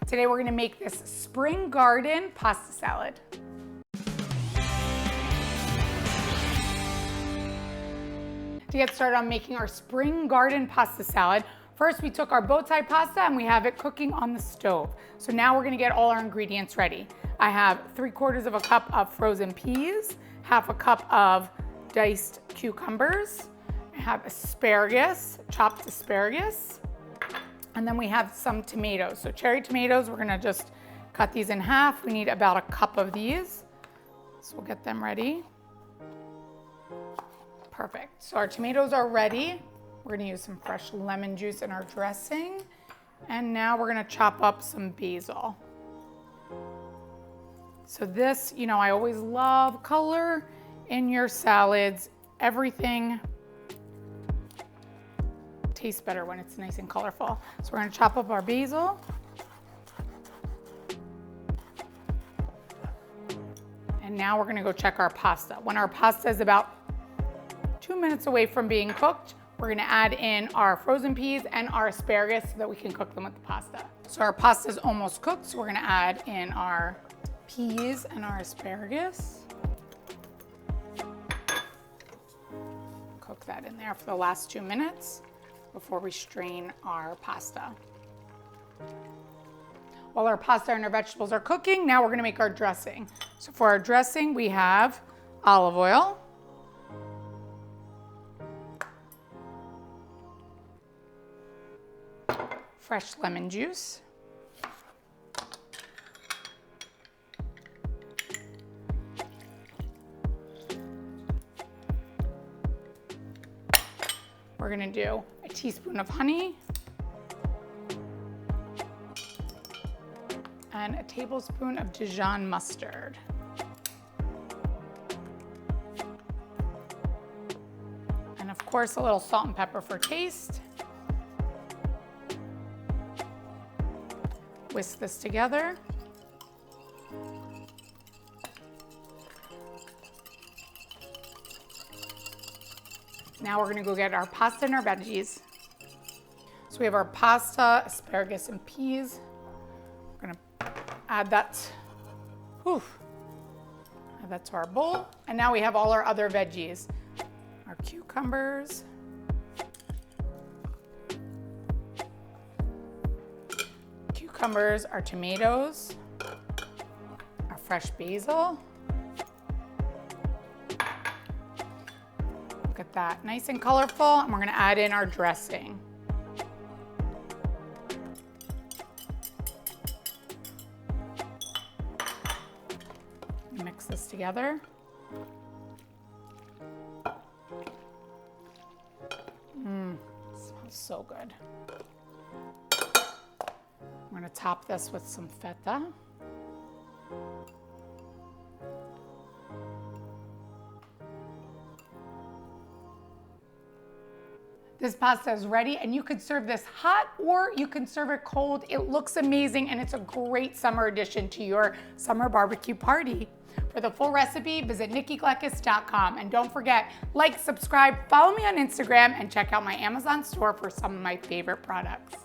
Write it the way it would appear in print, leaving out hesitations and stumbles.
Today we're gonna make this spring garden pasta salad. To get started on making our spring garden pasta salad, first we took our bow tie pasta and we have it cooking on the stove. So now we're gonna get all our ingredients ready. I have 3/4 of a cup of frozen peas, 1/2 cup of diced cucumbers, I have asparagus, chopped asparagus, and then we have some tomatoes. So cherry tomatoes, we're gonna just cut these in half. We need about a cup of these. So we'll get them ready. Perfect. So our tomatoes are ready. We're gonna use some fresh lemon juice in our dressing. And now we're gonna chop up some basil. So this, you know, I always love color in your salads. Everything tastes better when it's nice and colorful. So we're gonna chop up our basil. And now we're gonna go check our pasta. When our pasta is about 2 minutes away from being cooked, we're gonna add in our frozen peas and our asparagus so that we can cook them with the pasta. So our pasta is almost cooked, so we're gonna add in our peas and our asparagus. Cook that in there for the last 2 minutes before we strain our pasta. While our pasta and our vegetables are cooking, now we're gonna make our dressing. So for our dressing, we have olive oil, fresh lemon juice, we're gonna do a teaspoon of honey and a tablespoon of Dijon mustard. And of course, a little salt and pepper for taste. Whisk this together. Now we're gonna go get our pasta and our veggies. So we have our pasta, asparagus, and peas. We're gonna add that, add that to our bowl. And now we have all our other veggies. Our cucumbers, our tomatoes, our fresh basil. Look at that, nice and colorful. And we're gonna add in our dressing. Mix this together. Smells so good. I'm gonna top this with some feta. This pasta is ready, and you could serve this hot or you can serve it cold. It looks amazing, and it's a great summer addition to your summer barbecue party. For the full recipe, visit nikkigleckis.com. And don't forget, like, subscribe, follow me on Instagram, and check out my Amazon store for some of my favorite products.